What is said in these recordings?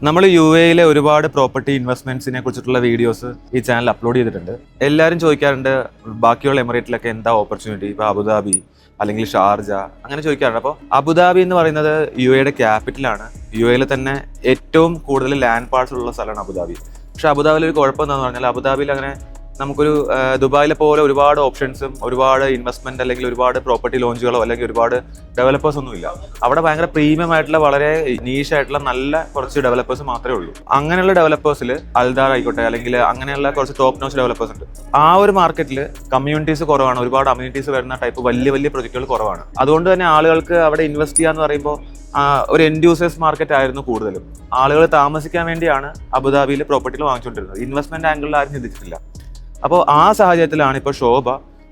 നമ്മൾ UAE ഒരുപാട് property ഇൻവെസ്റ്റ്മെന്റ്സിനെ കുറിച്ചിട്ടുള്ള വീഡിയോസ് ഈ ചാനൽ അപ്ലോഡ് ചെയ്തിട്ടുണ്ട്. എല്ലാവരും ചോദിക്കാറുണ്ട് ബാക്കിയുള്ള എമിറേറ്റിലൊക്കെ എന്താ ഓപ്പർച്യൂണിറ്റി, ഇപ്പോൾ അബുദാബി അല്ലെങ്കിൽ ഷാർജ അങ്ങനെ ചോദിക്കാറുണ്ട്. അപ്പോൾ അബുദാബി എന്ന് പറയുന്നത് UAEയുടെ ക്യാപിറ്റലാണ്. UAEയിൽ തന്നെ ഏറ്റവും കൂടുതൽ ലാൻഡ് പാർട്സ് ഉള്ള സ്ഥലമാണ് അബുദാബി. പക്ഷെ അബുദാബിയിൽ ഒരു കുഴപ്പം എന്താണെന്ന് പറഞ്ഞാൽ അബുദാബിയിൽ അങ്ങനെ നമുക്കൊരു ദുബായിലെ പോലെ ഒരുപാട് ഓപ്ഷൻസും ഒരുപാട് ഇൻവെസ്റ്റ്മെന്റ് അല്ലെങ്കിൽ ഒരുപാട് പ്രോപ്പർട്ടി ലോഞ്ചുകളോ അല്ലെങ്കിൽ ഒരുപാട് ഡെവലപ്പേഴ്സ് ഒന്നും ഇല്ല. അവിടെ ഭയങ്കര പ്രീമിയം ആയിട്ടുള്ള വളരെ നീഷ് ആയിട്ടുള്ള നല്ല കുറച്ച് ഡെവലപ്പേഴ്സ് മാത്രമേ ഉള്ളൂ. അങ്ങനെയുള്ള ഡെവലപ്പേഴ്സിൽ അൽദാർ ആയിക്കോട്ടെ അല്ലെങ്കിൽ അങ്ങനെയുള്ള കുറച്ച് ടോപ്പ് നോച്ച് ഡെവലപ്പേഴ്സ് ഉണ്ട്. ആ ഒരു മാർക്കറ്റിൽ കമ്മ്യൂണിറ്റീസ് കുറവാണ്, ഒരുപാട് അമ്യൂണിറ്റീസ് വരുന്ന ടൈപ്പ് വലിയ വലിയ പ്രൊജക്റ്റുകൾ കുറവാണ്. അതുകൊണ്ട് തന്നെ ആളുകൾക്ക് അവിടെ ഇൻവെസ്റ്റ് ചെയ്യാന്ന് പറയുമ്പോൾ ഒരു എൻഡ് യൂസേഴ്സ് മാർക്കറ്റ് ആയിരുന്നു കൂടുതലും. ആളുകൾ താമസിക്കാൻ വേണ്ടിയാണ് അബുദാബിയിൽ പ്രോപ്പർട്ടികൾ വാങ്ങിച്ചുകൊണ്ടിരുന്നത്. ഇൻവെസ്റ്റ്മെന്റ് ആംഗിളിൽ ആരും ചിന്തിച്ചിട്ടില്ല. അപ്പോൾ ആ സാഹചര്യത്തിലാണ് ഇപ്പോൾ ശോഭ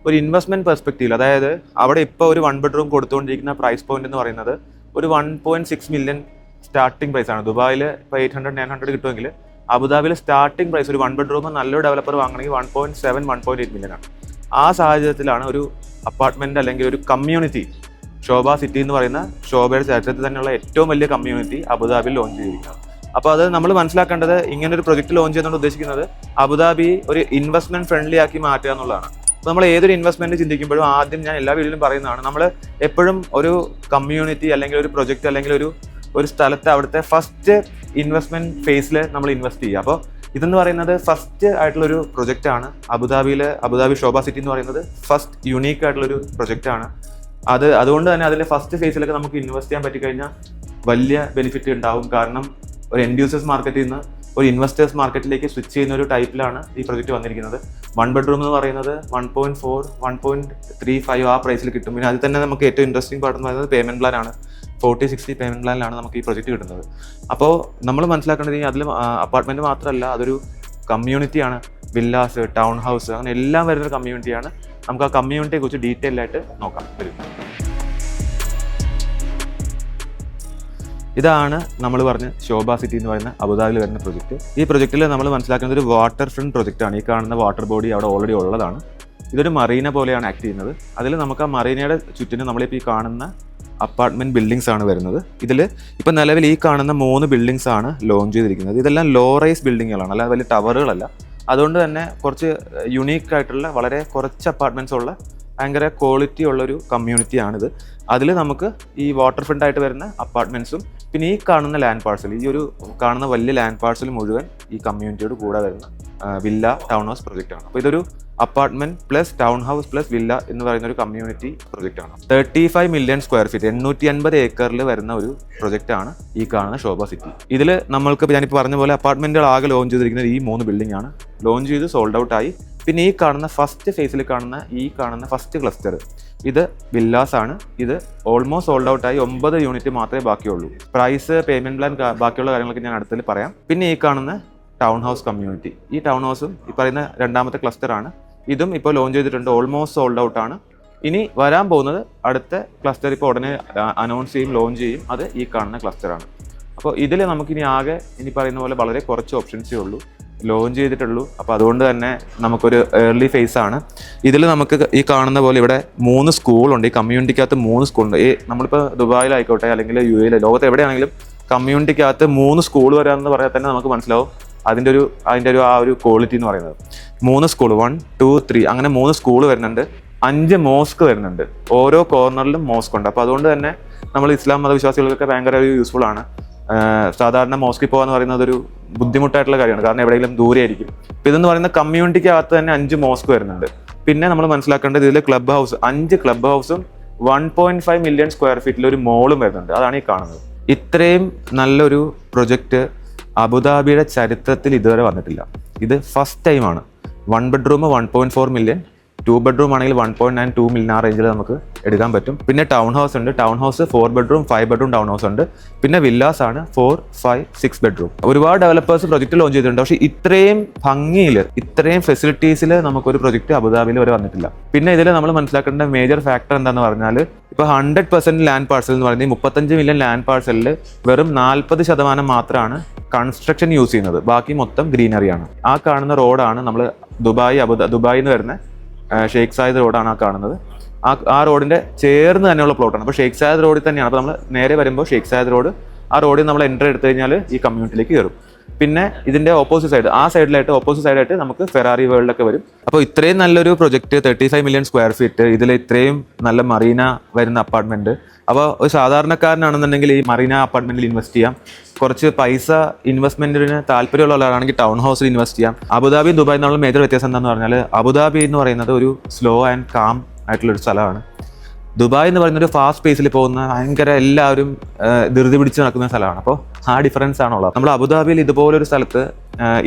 ഒരു ഇൻവെസ്റ്റ്മെന്റ് പെർസ്പെക്റ്റീവിൽ, അതായത് അവിടെ ഇപ്പോൾ ഒരു 1 ബെഡ്റൂം കൊടുത്തുകൊണ്ടിരിക്കുന്ന പ്രൈസ് പോയിന്റ് എന്ന് പറയുന്നത് ഒരു 1.6 മില്യൺ സ്റ്റാർട്ടിംഗ് പ്രൈസ് ആണ്. ദുബായിൽ ഇപ്പോൾ 800-900 കിട്ടുമെങ്കിൽ അബുദാബിയിൽ സ്റ്റാർട്ടിംഗ് പ്രൈസ് ഒരു 1 ബെഡ്റൂം നല്ലൊരു ഡെവലപ്പർ വാങ്ങണമെങ്കിൽ 1.7-1.8 മില്യൺ ആണ്. ആ സാഹചര്യത്തിലാണ് ഒരു അപ്പാർട്ട്മെന്റ് അല്ലെങ്കിൽ ഒരു കമ്മ്യൂണിറ്റി ശോഭ സിറ്റി എന്ന് പറയുന്ന ശോഭയുടെ ചരിത്രത്തിൽ തന്നെയുള്ള ഏറ്റവും വലിയ കമ്മ്യൂണിറ്റി അബുദാബിയിൽ ലോഞ്ച് ചെയ്തിരിക്കുന്നത്. അപ്പോൾ അത് നമ്മൾ മനസ്സിലാക്കേണ്ടത്, ഇങ്ങനെ ഒരു പ്രൊജക്ട് ലോഞ്ച് ചെയ്യുന്നതുകൊണ്ട് ഉദ്ദേശിക്കുന്നത് അബുദാബി ഒരു ഇൻവെസ്റ്റ്മെന്റ് ഫ്രണ്ട്ലി ആക്കി മാറ്റുക എന്നുള്ളതാണ്. അപ്പോൾ നമ്മൾ ഏതൊരു ഇൻവെസ്റ്റ്മെന്റ് ചിന്തിക്കുമ്പോഴും ആദ്യം ഞാൻ എല്ലാ വീഡിയോയിലും പറയുന്നതാണ്, നമ്മൾ എപ്പോഴും ഒരു കമ്മ്യൂണിറ്റി അല്ലെങ്കിൽ ഒരു പ്രൊജക്ട് അല്ലെങ്കിൽ ഒരു സ്ഥലത്ത് അവിടുത്തെ ഫസ്റ്റ് ഇൻവെസ്റ്റ്മെന്റ് ഫേസിൽ നമ്മൾ ഇൻവെസ്റ്റ് ചെയ്യുക. അപ്പോൾ ഇതെന്ന് പറയുന്നത് ഫസ്റ്റ് ആയിട്ടുള്ളൊരു പ്രൊജക്റ്റാണ്. അബുദാബി ശോഭ സിറ്റി എന്ന് പറയുന്നത് ഫസ്റ്റ് യുണീക്ക് ആയിട്ടുള്ളൊരു പ്രൊജക്റ്റാണ്. അതുകൊണ്ട് തന്നെ അതിൻ്റെ ഫസ്റ്റ് ഫേസിലൊക്കെ നമുക്ക് ഇൻവെസ്റ്റ് ചെയ്യാൻ പറ്റിക്കഴിഞ്ഞാൽ വലിയ ബെനിഫിറ്റ് ഉണ്ടാവും. കാരണം ഒരു എൻഡ് യൂസേഴ്സ് മാർക്കറ്റിൽ നിന്ന് ഒരു ഇൻവെസ്റ്റേഴ്സ് മാർക്കറ്റിലേക്ക് സ്വിച്ച് ചെയ്യുന്ന ഒരു ടൈപ്പിലാണ് ഈ പ്രൊജക്റ്റ് വന്നിരിക്കുന്നത്. 1 ബെഡ്റൂം എന്ന് പറയുന്നത് 1.4-1.35 ആ പ്രൈസിൽ കിട്ടും. പിന്നെ അതിൽ തന്നെ നമുക്ക് ഏറ്റവും ഇൻട്രസ്റ്റിംഗ് പാർട്ട് എന്ന് പറയുന്നത് പേയ്മെന്റ് പ്ലാൻ ആണ്. 40-60 പേയ്മെന്റ് പ്ലാനിലാണ് നമുക്ക് ഈ പ്രൊജക്റ്റ് കിട്ടുന്നത്. അപ്പോൾ നമ്മൾ മനസ്സിലാക്കേണ്ടത് അതിൽ അപ്പാർട്ട്മെന്റ് മാത്രമല്ല, അതൊരു കമ്മ്യൂണിറ്റിയാണ്. വില്ലാസ്, ടൗൺ ഹൗസ്, അങ്ങനെ എല്ലാം വരുന്നൊരു കമ്മ്യൂണിറ്റിയാണ്. നമുക്ക് ആ കമ്മ്യൂണിറ്റിയെ കുറിച്ച് ഡീറ്റെയിൽ ആയിട്ട് നോക്കാം. ഇതാണ് നമ്മൾ പറഞ്ഞ ശോഭ സിറ്റി എന്ന് പറയുന്ന അബുദാബിയിൽ വരുന്ന പ്രൊജക്റ്റ്. ഈ പ്രൊജക്റ്റിൽ നമ്മൾ മനസ്സിലാക്കുന്നത് ഒരു വാട്ടർ ഫ്രണ്ട് പ്രൊജക്റ്റാണ്. ഈ കാണുന്ന വാട്ടർ ബോഡി അവിടെ ഓൾറെഡി ഉള്ളതാണ്. ഇതൊരു മറീന പോലെയാണ് ആക്ട് ചെയ്യുന്നത്. അതിൽ നമുക്ക് ആ മറീനയുടെ ചുറ്റിനും നമ്മളിപ്പോൾ ഈ കാണുന്ന അപ്പാർട്ട്മെന്റ് ബിൽഡിങ്സ് ആണ് വരുന്നത്. ഇതിൽ ഇപ്പോൾ നിലവിൽ ഈ കാണുന്ന 3 ബിൽഡിങ്സ് ആണ് ലോഞ്ച് ചെയ്തിരിക്കുന്നത്. ഇതെല്ലാം ലോ റൈസ് ബിൽഡിങ്ങുകളാണ്, അല്ലാതെ വലിയ ടവറുകളല്ല. അതുകൊണ്ട് തന്നെ കുറച്ച് യുണീക്ക് ആയിട്ടുള്ള വളരെ കുറച്ച് അപ്പാർട്ട്മെന്റ്സ് ഉള്ള ഭയങ്കര ക്വാളിറ്റി ഉള്ളൊരു കമ്മ്യൂണിറ്റിയാണിത്. അതിൽ നമുക്ക് ഈ വാട്ടർ ഫ്രണ്ട് ആയിട്ട് വരുന്ന അപ്പാർട്ട്മെന്റ്സും പിന്നെ ഈ കാണുന്ന ലാൻഡ് പാർസൽ, ഈ ഒരു കാണുന്ന വലിയ ലാൻഡ് പാർസൽ മുഴുവൻ ഈ കമ്മ്യൂണിറ്റിയോട് കൂടെ വരുന്ന വില്ല ടൗൺ ഹൗസ് പ്രൊജക്റ്റ് ആണ്. അപ്പോൾ ഇതൊരു apartment plus town house plus villa എന്ന് പറയുന്ന ഒരു കമ്മ്യൂണിറ്റി പ്രൊജക്റ്റ് ആണ്. 35 മില്യൺ സ്ക്വയർ ഫീറ്റ് 850 ഏക്കറിൽ വരുന്ന ഒരു പ്രൊജക്റ്റ് ആണ് ഈ കാണുന്ന ശോഭ സിറ്റി. ഇതിൽ നമ്മൾക്ക് ഞാനിപ്പോൾ പറഞ്ഞ പോലെ അപ്പാർട്ട്മെന്റുകൾ ആകെ ലോഞ്ച് ചെയ്തിരിക്കുന്നത് ഈ 3 ബിൽഡിംഗ് ആണ്. ലോഞ്ച് ചെയ്ത് സോൾഡ് ഔട്ട് ആയി. പിന്നെ ഈ കാണുന്ന ഫസ്റ്റ് ഫേസിൽ കാണുന്ന ഫസ്റ്റ് ക്ലസ്റ്റർ ഇത് വില്ലാസ് ആണ്. ഇത് ഓൾമോസ്റ്റ് സോൾഡ് ഔട്ട് ആയി. 9 യൂണിറ്റ് മാത്രമേ ബാക്കിയുള്ളൂ. പ്രൈസ്, പേയ്മെന്റ് പ്ലാൻ, ബാക്കിയുള്ള കാര്യങ്ങളൊക്കെ ഞാൻ അടുത്തതിൽ പറയാം. പിന്നെ ഈ കാണുന്ന ടൗൺ ഹൗസ് കമ്മ്യൂണിറ്റി, ഈ ടൗൺ ഹൗസും ഈ പറയുന്ന രണ്ടാമത്തെ ക്ലസ്റ്റർ ആണ്. ഇതും ഇപ്പോൾ ലോഞ്ച് ചെയ്തിട്ടുണ്ട്, ഓൾമോസ്റ്റ് സോൾഡ് ഔട്ട് ആണ്. ഇനി വരാൻ പോകുന്നത് അടുത്ത ക്ലസ്റ്റർ ഇപ്പോൾ ഉടനെ അനൗൺസ് ചെയ്യും, ലോഞ്ച് ചെയ്യും. അത് ഈ കാണുന്ന ക്ലസ്റ്ററാണ്. അപ്പോൾ ഇതിൽ നമുക്കിനി ആകെ ഇനി പറയുന്ന പോലെ വളരെ കുറച്ച് ഓപ്ഷൻസേ ഉള്ളൂ, ലോഞ്ച് ചെയ്തിട്ടുള്ളൂ. അപ്പോൾ അതുകൊണ്ട് തന്നെ നമുക്കൊരു ഏർലി ഫേസ് ആണ്. ഇതിൽ നമുക്ക് ഈ കാണുന്ന പോലെ ഇവിടെ 3 സ്കൂളുണ്ട്. ഈ കമ്മ്യൂണിറ്റിക്കകത്ത് 3 സ്കൂളുണ്ട്. നമ്മളിപ്പോൾ ദുബായിലായിക്കോട്ടെ അല്ലെങ്കിൽ UAE, ലോകത്ത് എവിടെയാണെങ്കിലും കമ്മ്യൂണിറ്റിക്കകത്ത് 3 സ്കൂൾ വരാമെന്ന് പറയാൻ തന്നെ നമുക്ക് മനസ്സിലാവും അതിൻ്റെ ഒരു ആ ഒരു ക്വാളിറ്റി എന്ന് പറയുന്നത്. 3 സ്കൂൾ, 1, 2, 3 അങ്ങനെ 3 സ്കൂൾ വരുന്നുണ്ട്. 5 മോസ്ക് വരുന്നുണ്ട്. ഓരോ കോർണറിലും മോസ്ക് ഉണ്ട്. അപ്പോൾ അതുകൊണ്ട് തന്നെ നമ്മൾ ഇസ്ലാം മതവിശ്വാസികൾക്കൊക്കെ ഭയങ്കര ഒരു യൂസ്ഫുൾ ആണ്. സാധാരണ മോസ്കിൽ പോകാന്ന് പറയുന്നത് ഒരു ബുദ്ധിമുട്ടായിട്ടുള്ള കാര്യമാണ്, കാരണം എവിടെയെങ്കിലും ദൂരെ ആയിരിക്കും. അപ്പോൾ ഇതെന്ന് പറയുന്ന കമ്മ്യൂണിറ്റിക്കകത്ത് തന്നെ 5 മോസ്ക് വരുന്നുണ്ട്. പിന്നെ നമ്മൾ മനസ്സിലാക്കേണ്ടത് ഇതിൽ ക്ലബ് ഹൗസ്, 5 ക്ലബ് ഹൗസും 1.5 മില്യൺ സ്ക്വയർ ഫീറ്റിൽ ഒരു മോളും വരുന്നുണ്ട്. അതാണ് ഈ കാണുന്നത്. ഇത്രയും നല്ലൊരു പ്രൊജക്റ്റ് അബുദാബിയുടെ ചരിത്രത്തിൽ ഇതുവരെ വന്നിട്ടില്ല. ഇത് ഫസ്റ്റ് ടൈമാണ്. 1 ബെഡ്റൂം 1.4 മില്യൺ, 2 ബെഡ്റൂം ആണെങ്കിൽ 1.9-2 മില്യൺ ആ റേഞ്ചിൽ നമുക്ക് എടുക്കാൻ പറ്റും. പിന്നെ ടൗൺ ഹൗസ് ഉണ്ട്. Town house 4 bedroom 5 bedroom town house ഉണ്ട്. പിന്നെ വില്ലാസ് ആണ് 4, 5, 6 ബെഡ്റൂം. ഒരുപാട് ഡെവലപ്പേഴ്സ് പ്രൊജക്ട് ലോഞ്ച് ചെയ്തിട്ടുണ്ട്. പക്ഷേ ഇത്രയും ഭംഗിയിൽ, ഇത്രയും ഫെസിലിറ്റീസിൽ നമുക്കൊരു പ്രൊജക്ട് അബുദാബിയിൽ വരെ വന്നിട്ടില്ല. പിന്നെ ഇതിൽ നമ്മൾ മനസ്സിലാക്കേണ്ട മേജർ ഫാക്ടർ എന്താണെന്ന് പറഞ്ഞാൽ, ഇപ്പോൾ 100% ലാൻഡ് പാർസൽ എന്ന് പറയുന്നത് 35 മില്യൺ ലാൻഡ് പാർസലിൽ വെറും 40% മാത്രമാണ് കൺസ്ട്രക്ഷൻ യൂസ് ചെയ്യുന്നത്. ബാക്കി മൊത്തം ഗ്രീനറിയാണ്. ആ കാണുന്ന റോഡാണ് നമ്മൾ ദുബായിൽ നിന്ന് വരുന്ന ഷെയ്ഖ് സായിദ് റോഡാണ് ആ കാണുന്നത്. ആ റോഡിന്റെ ചേർന്ന് തന്നെയുള്ള പ്ലോട്ടാണ്. അപ്പോൾ ഷെയ്ഖ് സായിദ് റോഡിൽ തന്നെയാണ്. അപ്പോൾ നമ്മൾ നേരെ വരുമ്പോൾ ഷെയ്ഖ് സായിദ് റോഡ്, ആ റോഡിൽ നമ്മൾ എൻട്രി എടുത്തു കഴിഞ്ഞാൽ ഈ കമ്മ്യൂണിറ്റിയിലേക്ക് കയറും. പിന്നെ ഇതിന്റെ ഓപ്പോസിറ്റ് സൈഡ്, ആ ഓപ്പോസിറ്റ് സൈഡായിട്ട് നമുക്ക് ഫെറാറി വേൾഡ് ഒക്കെ വരും. അപ്പോൾ ഇത്രയും നല്ലൊരു പ്രൊജക്ട്, 35 മില്യൺ സ്ക്വയർ ഫീറ്റ്, ഇതിൽ ഇത്രയും നല്ല മറീന വരുന്ന അപ്പാർട്ട്മെന്റ്. അപ്പോൾ ഒരു സാധാരണക്കാരനാണെന്നുണ്ടെങ്കിൽ ഈ മറീന അപ്പാർട്ട്മെന്റിൽ ഇൻവെസ്റ്റ് ചെയ്യാം. കുറച്ച് പൈസ ഇൻവെസ്റ്റ്മെന്റിന് താല്പര്യമുള്ള ആളാണെങ്കിൽ ടൗൺ ഹൗസിൽ ഇൻവെസ്റ്റ് ചെയ്യാം. അബുദാബി ദുബായ് എന്നുള്ള മേജർ വ്യത്യാസം എന്താണെന്ന് പറഞ്ഞാൽ, അബുദാബി എന്ന് പറയുന്നത് ഒരു സ്ലോ ആൻഡ് കാം ആയിട്ടുള്ളൊരു സ്ഥലമാണ്. ദുബായ് എന്ന് പറയുന്ന ഒരു ഫാസ്റ്റ് പേസിൽ പോകുന്ന ഭയങ്കര എല്ലാവരും ധൃതി പിടിച്ച് നടക്കുന്ന സ്ഥലമാണ്. അപ്പോൾ ആ ഡിഫറൻസ് ആണുള്ളത്. നമ്മൾ അബുദാബിയിൽ ഇതുപോലൊരു സ്ഥലത്ത്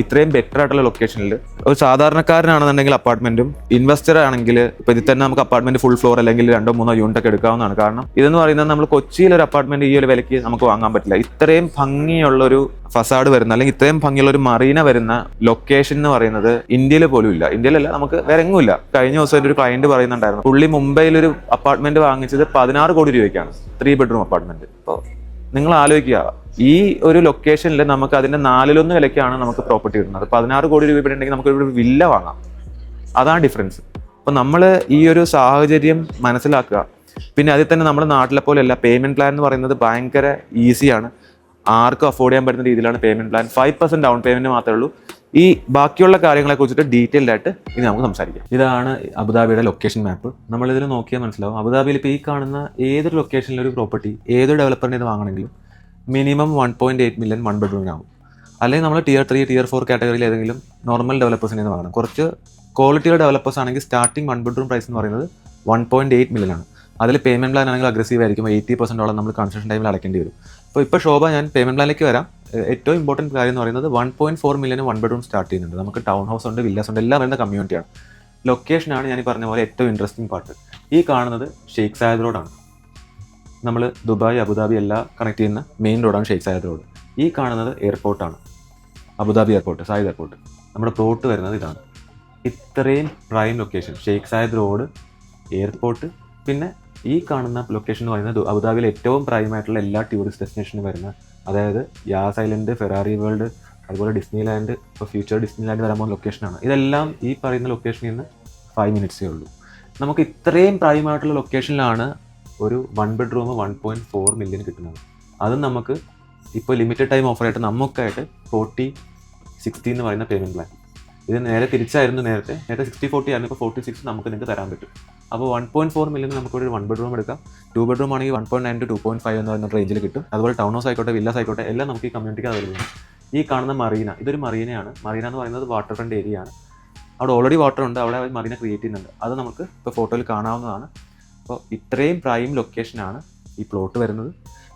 ഇത്രയും ബെറ്റർ ആയിട്ടുള്ള ലൊക്കേഷനിൽ ഒരു സാധാരണക്കാരനാണെന്നുണ്ടെങ്കിൽ അപ്പാർട്ട്മെന്റും, ഇൻവെസ്റ്റർ ആണെങ്കിൽ ഇപ്പോൾ ഇതിൽ തന്നെ നമുക്ക് അപ്പാർട്ട്മെന്റ് ഫുൾ ഫ്ലോർ അല്ലെങ്കിൽ 2-3 യൂണിറ്റ് ഒക്കെ എടുക്കാവുന്നതാണ്. കാരണം ഇതെന്ന് പറയുന്നത് നമ്മൾ കൊച്ചിയിൽ ഒരു അപ്പാർട്ട്മെന്റ് ഈ ഒരു വിലയ്ക്ക് നമുക്ക് വാങ്ങാൻ പറ്റില്ല. ഇത്രയും ഭംഗിയുള്ളൊരു ഫസാഡ് വരുന്ന അല്ലെങ്കിൽ ഇത്രയും ഭംഗിയുള്ള ഒരു മറീന വരുന്ന ലൊക്കേഷൻ എന്ന് പറയുന്നത് ഇന്ത്യയിൽ പോലും ഇല്ല. ഇന്ത്യയിലല്ല, നമുക്ക് വേറെ എങ്ങുമില്ല. കഴിഞ്ഞ ദിവസം എൻ്റെ ഒരു ക്ലയന്റ് പറയുന്നുണ്ടായിരുന്നു, പുള്ളി മുംബൈയിൽ ഒരു അപ്പാർട്ട്മെന്റ് വാങ്ങിച്ചത് 16 കോടി രൂപയ്ക്കാണ്, 3 ബെഡ്റൂം അപ്പാർട്ട്മെന്റ്. അപ്പോൾ നിങ്ങൾ ആലോചിക്കുക, ഈ ഒരു ലൊക്കേഷനിൽ നമുക്ക് അതിന്റെ 4/1 വിലയ്ക്കാണ് നമുക്ക് പ്രോപ്പർട്ടി കിട്ടുന്നത്. 16 കോടി രൂപ ഉണ്ടെങ്കിൽ നമുക്ക് ഒരു വില്ല വാങ്ങാം. അതാണ് ഡിഫറൻസ്. അപ്പോൾ നമ്മൾ ഈ ഒരു സാഹചര്യം മനസ്സിലാക്കുക. പിന്നെ അതിൽ തന്നെ നമ്മുടെ നാട്ടിലെ പോലെയല്ല, പേയ്മെന്റ് പ്ലാൻ എന്ന് പറയുന്നത് ഭയങ്കര ഈസിയാണ്. ആർക്കും അഫോർഡ് ചെയ്യാൻ പറ്റുന്ന രീതിയിലാണ് പേയ്മെന്റ് പ്ലാൻ. 5% ഡൗൺ പേയ്മെന്റ് മാത്രമേ ഉള്ളൂ. ഈ ബാക്കിയുള്ള കാര്യങ്ങളെ കുറിച്ചിട്ട് ഡീറ്റെയിൽഡ് ആയിട്ട് ഇനി നമുക്ക് സംസാരിക്കാം. ഇതാണ് അബുദാബിയുടെ ലൊക്കേഷൻ മാപ്പ്. നമ്മളിതിൽ നോക്കിയാൽ മനസ്സിലാവും, അബുദാബിയിൽ ഇപ്പോൾ ഈ കാണുന്ന ഏതൊരു ലൊക്കേഷനിലൊരു പ്രോപ്പർട്ടി ഏതൊരു ഡെവലപ്പറിൻ്റെ ഇത് വാങ്ങണമെങ്കിലും മിനിമം 1.8 മില്യൺ 1 ബെഡ്റൂമിനാവും. അല്ലെങ്കിൽ നമ്മൾ Tier 3, Tier 4 കാറ്റഗറിയിൽ ഏതെങ്കിലും നോർമൽ ഡെവലപ്പേഴ്സിനെ വാങ്ങണം. കുറച്ച് ക്വാളിറ്റിയുള്ള ഡെവലപ്പേഴ്സ് ആണെങ്കിൽ സ്റ്റാർട്ടിംഗ് 1 ബെഡ്റൂം പ്രൈസ് എന്ന് പറയുന്നത് 1.8 മില്യൺ ആണ്. അതിൽ പേയ്മെന്റ് പ്ലാൻ ആണെങ്കിൽ അഗ്രസീവ് ആയിരിക്കും. 80% നമ്മൾ കൺസ്ട്രക്ഷൻ ടൈമിൽ അടയ്ക്കേണ്ടി വരും. ഇപ്പോൾ ശോഭ, ഞാൻ പേയ്മെന്റ് പ്ലാനിലേക്ക് വരാം. ഏറ്റവും ഇമ്പോർട്ടൻറ്റ് കാര്യം എന്ന് പറയുന്നത് 1.4 മില്യൺ 1 ബെഡ്റൂം സ്റ്റാർട്ട് ചെയ്യുന്നുണ്ട്. നമുക്ക് ടൗൺ ഹൗസ് ഉണ്ട്, വില്ലാസ് ഉണ്ട്, എല്ലാം വരുന്ന കമ്മ്യൂണിറ്റിയാണ്. ലൊക്കേഷനാണ് ഞാൻ ഈ പറഞ്ഞ പോലെ ഏറ്റവും ഇൻട്രസ്റ്റിംഗ് പാർട്ട്. ഈ കാണുന്നത് ഷെയ്ഖ് സായദ് റോഡാണ്. നമ്മൾ ദുബായ്, അബുദാബി എല്ലാം കണക്ട് ചെയ്യുന്ന മെയിൻ റോഡാണ് ഷെയ്ഖ് സായദ് റോഡ്. ഈ കാണുന്നത് എയർപോർട്ടാണ്, അബുദാബി എയർപോർട്ട്, സായിദ് എയർപോർട്ട്. നമ്മുടെ പ്ലോട്ട് വരുന്നത് ഇതാണ്. ഇത്രയും prime location, Sheikh Zayed road, airport, പിന്നെ ഈ കാണുന്ന ലൊക്കേഷൻ എന്ന് പറയുന്നത് അബുദാബിയിൽ ഏറ്റവും പ്രൈം ആയിട്ടുള്ള എല്ലാ ടൂറിസ്റ്റ് ഡെസ്റ്റിനേഷനും വരുന്ന, അതായത് യാസ് ഐലൻഡ്, ഫെറാറി വേൾഡ്, അതുപോലെ ഡിസ്നി ലാൻഡ്, ഇപ്പോൾ ഫ്യൂച്ചർ ഡിസ്നി ലാൻഡ് വരാൻ പോകുന്ന ലൊക്കേഷനാണ്. ഇതെല്ലാം ഈ പറയുന്ന ലൊക്കേഷനിൽ നിന്ന് 5 മിനിറ്റ്സേ ഉള്ളൂ. നമുക്ക് ഇത്രയും പ്രൈം ആയിട്ടുള്ള ലൊക്കേഷനിലാണ് ഒരു 1 ബെഡ്റൂം 1.4 മില്യൺ കിട്ടുന്നത്. അതും നമുക്ക് ഇപ്പോൾ ലിമിറ്റഡ് ടൈം ഓഫറായിട്ട് നമുക്കായിട്ട് 40/60 എന്ന് പറയുന്ന പേയ്മെന്റ് പ്ലാൻ. ഇത് നേരെ തിരിച്ചായിരുന്നു. നേരത്തെ 60/40 ആയിരുന്നു, ഇപ്പോൾ 46 നമുക്ക് നിങ്ങൾക്ക് തരാൻ പറ്റും. അപ്പോൾ 1.4 മില്യൺ നമുക്ക് ഒരു 1 ബെഡ്റൂം എടുക്കാം. 2 ബെഡ്റൂം ആണെങ്കിൽ 1.9 to 2.5 എന്ന് പറയുന്ന റേഞ്ചിൽ കിട്ടും. അതുപോലെ ടൗൺ ഹൗസ് ആയിക്കോട്ടെ, വില്ലാസ് ആയിക്കോട്ടെ, എല്ലാം നമുക്ക് ഈ കമ്മ്യൂണിറ്റിക്ക് അവൈലബിൾ ആണ്. ഈ കാണുന്ന മറീന, ഇതൊരു മറീനയാണ്. മറീന എന്ന് പറയുന്നത് വാട്ടർ ഫ്രണ്ട് ഏരിയ ആണ്. അവിടെ ഓൾറെഡി വാട്ടർ ഉണ്ട്, അവിടെ മറീന ക്രിയേറ്റ് ചെയ്യുന്നുണ്ട്. അത് നമുക്ക് ഇപ്പോൾ ഫോട്ടോയിൽ കാണാവുന്നതാണ്. അപ്പോൾ ഇത്രയും പ്രൈം ലൊക്കേഷനാണ് ഈ പ്ലോട്ട് വരുന്നത്.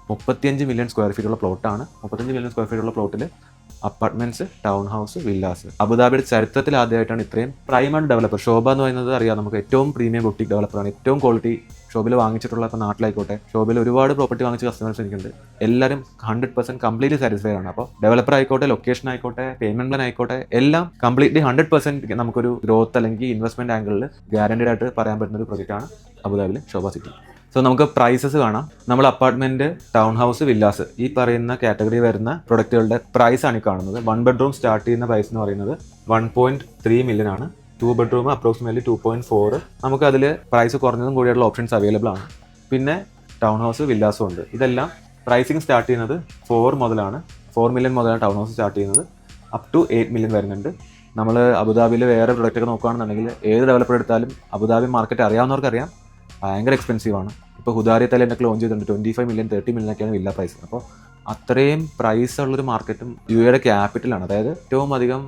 35 മില്യൺ സ്ക്വയർ ഫീറ്റുള്ള പ്ലോട്ടാണ്. 35 മില്യൺ സ്ക്വയർ ഫീറ്റുള്ള പ്ലോട്ടിൽ അപ്പാർട്ട്മെന്റ്സ്, ടൗൺ ഹൗസ്, വില്ലാസ്. അബുദാബിയുടെ ചരിത്രത്തിൽ ആദ്യമായിട്ടാണ് ഇത്രയും പ്രൈം ആൻഡ് ഡെവലപ്പർ. ശോഭ എന്ന് പറയുന്നത് അറിയാം, നമുക്ക് ഏറ്റവും പ്രീമിയം ബൊട്ടിക് ഡെവലപ്പറാണ്. ഏറ്റവും ക്വാളിറ്റി ശോഭയിൽ വാങ്ങിച്ചിട്ടുള്ള, ഇപ്പോൾ നാട്ടിലായിക്കോട്ടെ, ശോഭയിൽ ഒരുപാട് പ്രോപ്പർട്ടി വാങ്ങിച്ച കസ്റ്റമേഴ്സ് എനിക്കുണ്ട്. എല്ലാവരും 100% കംപ്ലീറ്റ്ലി സാറ്റിസ്ഫൈഡ് ആണ്. അപ്പോൾ ഡെവലപ്പർ ആയിക്കോട്ടെ, ലൊക്കേഷൻ ആയിക്കോട്ടെ, പേയ്മെന്റ് പ്ലാൻ ആയിക്കോട്ടെ, എല്ലാം കംപ്ലീറ്റ്ലി 100% നമുക്കൊരു ഗ്രോത്ത് അല്ലെങ്കിൽ ഇൻവെസ്റ്റ്മെന്റ് ആംഗിളിൽ ഗ്യാരണ്ടീഡ് ആയിട്ട് പറയാൻ പറ്റുന്ന ഒരു പ്രൊജക്റ്റാണ് അബുദാബിയിലെ ശോഭ സിറ്റി. സോ നമുക്ക് പ്രൈസസ് കാണാം. നമ്മൾ അപ്പാർട്ട്മെന്റ്, ടൗൺ ഹൗസ്, വില്ലാസ്, ഈ പറയുന്ന കാറ്റഗറി വരുന്ന പ്രൊഡക്റ്റുകളുടെ പ്രൈസ് ആണ് ഈ കാണുന്നത്. 1 ബെഡ്റൂം സ്റ്റാർട്ട് ചെയ്യുന്ന പ്രൈസ് എന്ന് പറയുന്നത് 1.3 മില്യൺ ആണ്. 2 ബെഡ്റൂം അപ്രോക്സിമേറ്റ്ലി 2.4. നമുക്ക് അതിൽ പ്രൈസ് കുറഞ്ഞതും കൂടിയുള്ള ഓപ്ഷൻസ് അവൈലബിൾ ആണ്. പിന്നെ ടൗൺ ഹൗസ്, വില്ലാസും ഉണ്ട്. ഇതെല്ലാം പ്രൈസിങ് സ്റ്റാർട്ട് ചെയ്യുന്നത് 4 മുതലാണ്. 4 മില്യൺ മുതലാണ് ടൗൺ ഹൗസ് സ്റ്റാർട്ട് ചെയ്യുന്നത്. അപ് ടു 8 മില്യൺ വരുന്നുണ്ട്. നമ്മൾ അബുദാബിയിൽ വേറെ പ്രൊഡക്റ്റ് ഒക്കെ നോക്കുകയാണെന്നുണ്ടെങ്കിൽ ഏത് ഡെവലപ്പർ എടുത്താലും അബുദാബി മാർക്കറ്റ് അറിയാവുന്നവർക്കറിയാം, ഭയങ്കര എക്സ്പെൻസീവ് ആണ്. ഇപ്പോൾ ഹുദാരി തലേന്നൊക്കെ ലോഞ്ച് ചെയ്തിട്ടുണ്ട്. 25 മില്യൺ 30 മില്യണൊക്കെയാണ് വില്ല പ്രൈസ്. അപ്പോൾ അത്രയും പ്രൈസ് ഉള്ളൊരു മാർക്കറ്റും UAEയുടെ ക്യാപിറ്റലാണ്. അതായത് ഏറ്റവും അധികം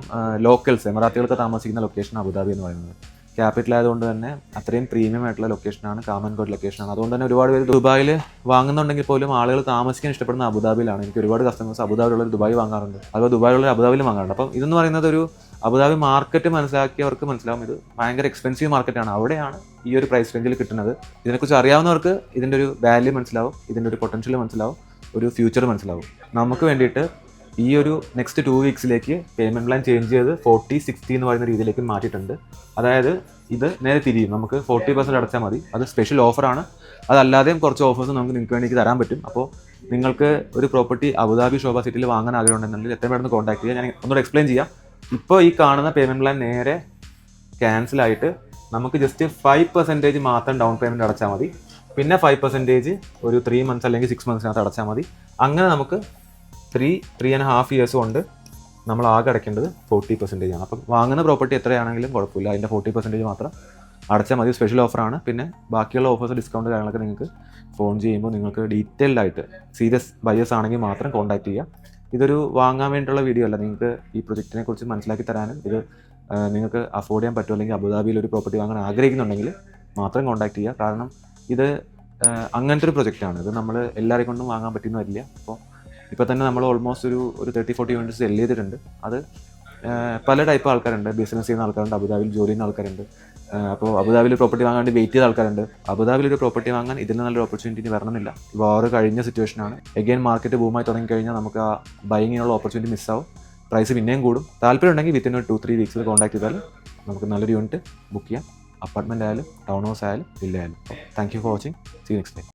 ലോക്കൽസ്, എമറാത്തികൾക്ക് താമസിക്കുന്ന ലൊക്കേഷൻ അബുദാബി എന്ന് പറയുന്നത്. ക്യാപിറ്റൽ ആയതുകൊണ്ട് തന്നെ അത്രയും പ്രീമിയം ആയിട്ടുള്ള ലൊക്കേഷനാണ്, കാമൻ കോഡ് ലൊക്കേഷനാണ്. അതുകൊണ്ട് തന്നെ ഒരുപാട് പേര് ദുബായിൽ വാങ്ങുന്നുണ്ടെങ്കിൽ പോലും ആളുകൾ താമസിക്കാൻ ഇഷ്ടപ്പെടുന്ന അബുദാബിയിലാണ്. എനിക്ക് ഒരുപാട് കസ്റ്റമേഴ്സ് അബുദാബിയിലുള്ളവർ ദുബായ് വാങ്ങാറുണ്ട്, അതുപോലെ ദുബായിലുള്ള അബുദാബിയിൽ വാങ്ങാറുണ്ട്. അപ്പം ഇതെന്ന് പറയുന്നത് ഒരു അബുദാബി മാർക്കറ്റ് മനസ്സിലാക്കിയവർക്ക് മനസ്സിലാവും, ഇത് ഭയങ്കര എക്സ്പെൻസീവ് മാർക്കറ്റാണ്. അവിടെയാണ് ഈ ഒരു പ്രൈസ് റേഞ്ചിൽ കിട്ടുന്നത്. ഇതിനെക്കുറിച്ച് അറിയാവുന്നവർക്ക് ഇതിൻ്റെ ഒരു വാല്യൂ മനസ്സിലാവും, ഇതിൻ്റെ ഒരു പൊട്ടൻഷ്യൽ മനസ്സിലാവും, ഒരു ഫ്യൂച്ചർ മനസ്സിലാവും. നമുക്ക് വേണ്ടിയിട്ട് ഈ ഒരു നെക്സ്റ്റ് 2 വീക്സിലേക്ക് പേയ്മെന്റ് പ്ലാൻ ചേഞ്ച് ചെയ്ത് 40/60 എന്ന് പറയുന്ന രീതിയിലേക്ക് മാറ്റിയിട്ടുണ്ട്. അതായത് ഇത് നേരെ തിരിയും. നമുക്ക് 40% അടച്ചാൽ മതി. അത് സ്പെഷ്യൽ ഓഫറാണ്. അതല്ലാതെയും കുറച്ച് ഓഫേഴ്സ് നമുക്ക് നിങ്ങൾക്ക് വേണ്ടി തരാൻ പറ്റും. അപ്പോൾ നിങ്ങൾക്ക് ഒരു പ്രോപ്പർട്ടി അബുദാബി ശോഭ സിറ്റിയിൽ വാങ്ങാൻ ആഗ്രഹമുണ്ടെന്നുണ്ടെങ്കിൽ എത്രയും പെട്ടെന്ന് കോൺടാക്ട് ചെയ്യുക. ഞാൻ ഒന്നുകൂടെ എക്സ്പ്ലെയിൻ ചെയ്യാം. ഇപ്പോൾ ഈ കാണുന്ന പേയ്മെന്റ് പ്ലാൻ നേരെ ക്യാൻസലായിട്ട് നമുക്ക് ജസ്റ്റ് 5% മാത്രം ഡൗൺ പേയ്മെൻറ്റ് അടച്ചാൽ മതി. പിന്നെ 5% ഒരു 3 മന്ത്സ് അല്ലെങ്കിൽ 6 മന്ത്സിനകത്ത് അടച്ചാൽ മതി. അങ്ങനെ നമുക്ക് 3.5 ഇയേഴ്സ് കൊണ്ട് നമ്മൾ ആകെ അടയ്ക്കേണ്ടത് 40% ആണ്. അപ്പം വാങ്ങുന്ന പ്രോപ്പർട്ടി എത്രയാണെങ്കിലും കുഴപ്പമില്ല, അതിൻ്റെ 40% മാത്രം അടച്ചാൽ മതി. സ്പെഷ്യൽ ഓഫറാണ്. പിന്നെ ബാക്കിയുള്ള ഓഫേഴ്സ്, ഡിസ്കൗണ്ട് കാര്യങ്ങളൊക്കെ നിങ്ങൾക്ക് ഫോൺ ചെയ്യുമ്പോൾ നിങ്ങൾക്ക് ഡീറ്റെയിൽഡ് ആയിട്ട് സീരിയസ് ബയേഴ്സ് ആണെങ്കിൽ മാത്രം കോൺടാക്ട് ചെയ്യുക. ഇതൊരു വാങ്ങാൻ വേണ്ടിയിട്ടുള്ള വീഡിയോ അല്ല, നിങ്ങൾക്ക് ഈ പ്രൊജക്റ്റിനെ കുറിച്ച് മനസ്സിലാക്കി തരാനും ഇത് നിങ്ങൾക്ക് അഫോർഡ് ചെയ്യാൻ പറ്റുമോ അല്ലെങ്കിൽ അബുദാബിയിൽ ഒരു പ്രോപ്പർട്ടി വാങ്ങാൻ ആഗ്രഹിക്കുന്നുണ്ടെങ്കിൽ മാത്രം കോൺടാക്ട് ചെയ്യുക. കാരണം ഇത് അങ്ങനത്തെ ഒരു പ്രൊജക്റ്റാണ്. ഇത് നമ്മൾ എല്ലാവരെ കൊണ്ടും വാങ്ങാൻ പറ്റുന്ന വരില്ല. അപ്പോൾ ഇപ്പോൾ തന്നെ നമ്മൾ ഓൾമോസ്റ്റ് ഒരു 30-40 യൂണിറ്റ്സ് സെല് ചെയ്തിട്ടുണ്ട്. അത് പല ടൈപ്പ് ആൾക്കാരുണ്ട്. ബിസിനസ് ചെയ്യുന്ന ആൾക്കാരുണ്ട്, അബുദാബിയിൽ ജോലി ചെയ്യുന്ന ആൾക്കാരുണ്ട്. അപ്പോൾ അബുദാബിയിൽ പ്രോപ്പർട്ടി വാങ്ങാൻ വേണ്ടി വെയിറ്റ് ചെയ്ത ആൾക്കാരുണ്ട്. അബുദാബിയിൽ ഒരു പ്രോപ്പർട്ടി വാങ്ങാൻ ഇതിന് നല്ലൊരു ഓപ്പർച്യൂണിറ്റി വരണമെന്നില്ല. വാർ കഴിഞ്ഞ സിറ്റുവേഷനാണ്. എഗെയിൻ മാർക്കറ്റ് ബൂമായി തുടങ്ങിക്കഴിഞ്ഞാൽ നമുക്ക് ആ ബൈങ്ങിനുള്ള ഓപ്പർച്യൂണിറ്റി മിസ്സാവും. പ്രൈസ് പിന്നെയും കൂടും. താല്പര്യം ഉണ്ടെങ്കിൽ വിത്തിൻ ഒരു 2-3 വീക്സിൽ കോൺടാക്ട് ചെയ്താൽ നമുക്ക് നല്ലൊരു യൂണിറ്റ് ബുക്ക് ചെയ്യാം. അപ്പാർട്ട്മെൻറ്റ് ആയാലും ടൗൺ ഹൗസ് ആയാലും വില്ല ആയാലും. Thank you for watching. See next time.